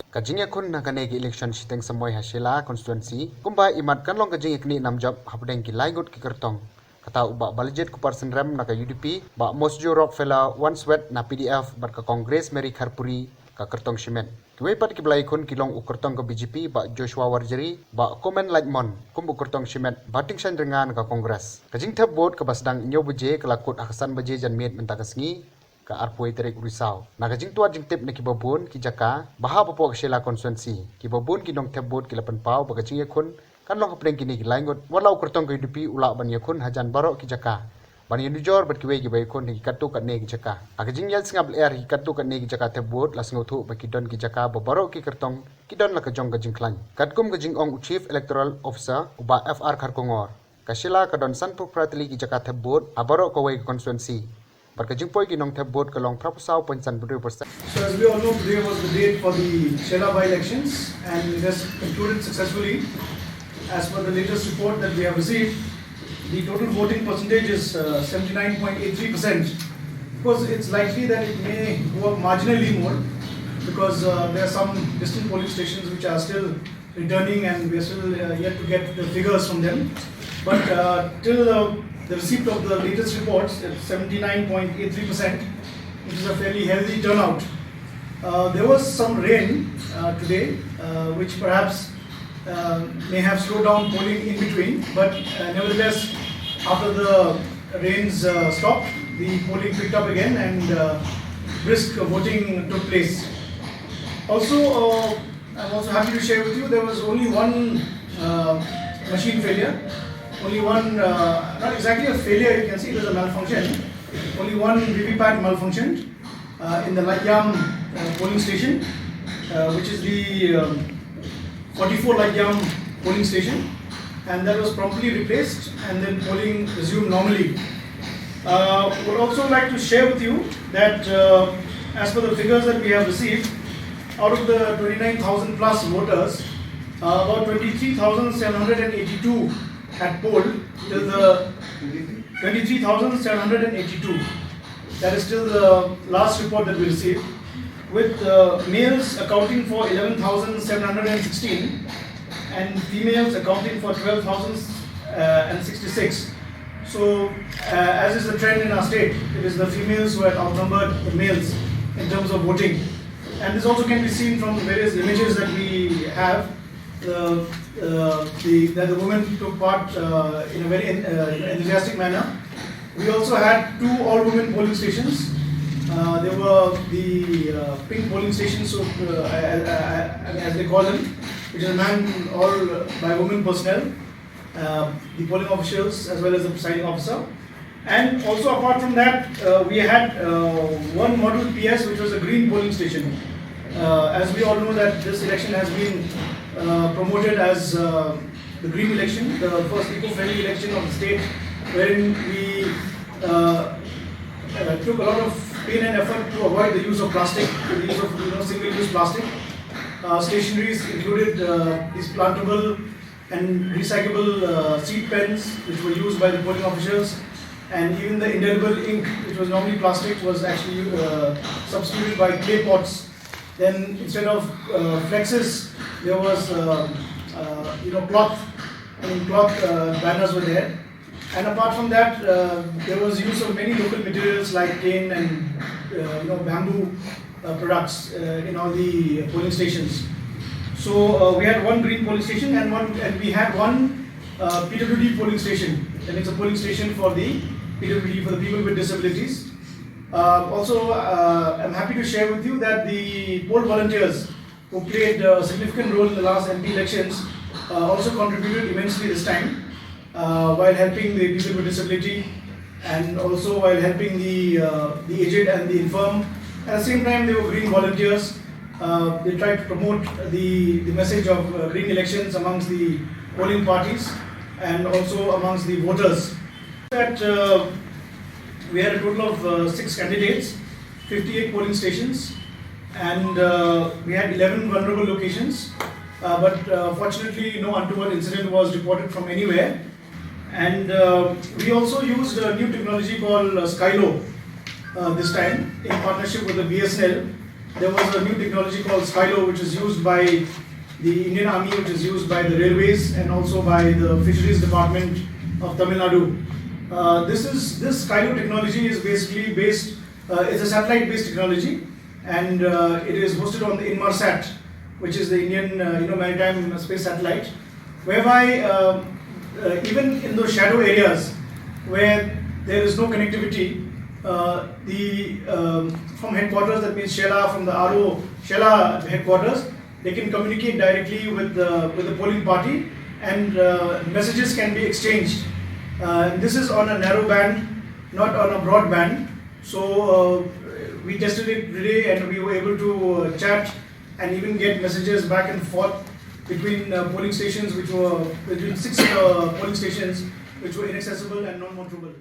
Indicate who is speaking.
Speaker 1: Kajing yakun na kanegi election siteng samoy ha Shella constituency kumba imat kan long kajing Iaknieh namjab hapdeng ki laigut ki kertong kata uba baljet ku person rem na ka UDP ba mosjo rock fela one sweat na PDF bar ka Congress Mary Kharpuri ka kertong shimen kiwei pat ki blai kun kilong u kertong ka BJP ba Joshua Warjeri ba komen lightmon kumbu kertong shimen bating shan dengan ka Congress kajing thep vote ka basdang nyo buje kelakut akasan baje janmiet mentagasngi ka arpoi terik risau naga jing tua jing tip na ki babun ki jaka baha popo Shella constituency ki babun ki dong tebot ki lapan pau baga jing yakun kan long hapdeng kini ki laingot walau kertong ki UDP ula ban yakun hajan barok ki jaka ban yunujor bat ki wei ki bai kun ki katu kat ne ki jaka aga jing yal singap air ki katu kat ne ki jaka tebot las ngotu ba ki don ki jaka ba barok ki kertong ki don la ka jong ka jing klan katkum ka jing ong chief electoral officer uba FR Kharkongor ka Shella ka don sanpur pratli ki jaka tebot abarok ko wei constituency Perkejimpoy ginong tebot kalong propusau pensan 100%.
Speaker 2: So as we all know, today was the date for the Shella by-elections and it has concluded successfully. As per the latest report that we have received, the total voting percentage is 79.83%. Of course, it's likely that it may go up marginally more because there are some distant polling stations which are still returning and we are still yet to get the figures from them. But till the receipt of the latest reports at 79.83%, which is a fairly healthy turnout. There was some rain today, which perhaps may have slowed down polling in between, but nevertheless, after the rains stopped, the polling picked up again and brisk voting took place. Also, I'm also happy to share with you there was only one machine failure. Only one, not exactly a failure, you can see it was a malfunction. Only one VVPAT malfunctioned in the Lahduh polling station, which is the 44 Lahduh polling station, and that was promptly replaced and then polling resumed normally. Would also like to share with you that as per the figures that we have received, out of the 29,000 plus voters, about 23,782 had polled till the 23,782. That is still the last report that we received, with males accounting for 11,716 and females accounting for 12,066. So, as is the trend in our state, it is the females who have outnumbered the males in terms of voting. And this also can be seen from the various images that we have. That the women took part in a very enthusiastic manner. We also had 2 all-women polling stations. There were the pink polling stations, so, as they call them, which is a man all by women personnel, the polling officials as well as the presiding officer. And also apart from that, we had one model PS, which was a green polling station. As we all know that this election has been promoted as the green election, the first eco-friendly election of the state, wherein we took a lot of pain and effort to avoid the use of plastic, the use of single-use plastic. Stationaries included these plantable and recyclable seed pens, which were used by the polling officials, and even the indelible ink, which was normally plastic, was actually substituted by clay pots. Then instead of flexes, there was cloth. Cloth banners were there. And apart from that, there was use of many local materials like cane and bamboo products in all the polling stations. So we had one green polling station and we had one PWD polling station. And it's a polling station for the PWD, for the people with disabilities. Also, I'm happy to share with you that the poll volunteers who played a significant role in the last MP elections also contributed immensely this time while helping the people with disability and also while helping the aged and the infirm. At the same time, they were green volunteers. They tried to promote the message of green elections amongst the polling parties and also amongst the voters. That we had a total of 6 candidates, 58 polling stations, and we had 11 vulnerable locations. But fortunately, no untoward incident was reported from anywhere. And we also used a new technology called Skylo this time in partnership with the BSNL. there was a new technology called Skylo, which is used by the Indian Army, which is used by the railways and also by the Fisheries Department of Tamil Nadu. This Skylo technology is basically based, it's a satellite-based technology, and it is hosted on the Inmarsat, which is the Indian maritime space satellite, whereby even in those shadow areas where there is no connectivity, from headquarters, that means Shella, from the RO Shella headquarters, they can communicate directly with the polling party, and messages can be exchanged. This is on a narrow band, not on a broad band. So we tested it today, and we were able to chat and even get messages back and forth between polling stations, which were between 6 polling stations which were inaccessible and non-monitourable.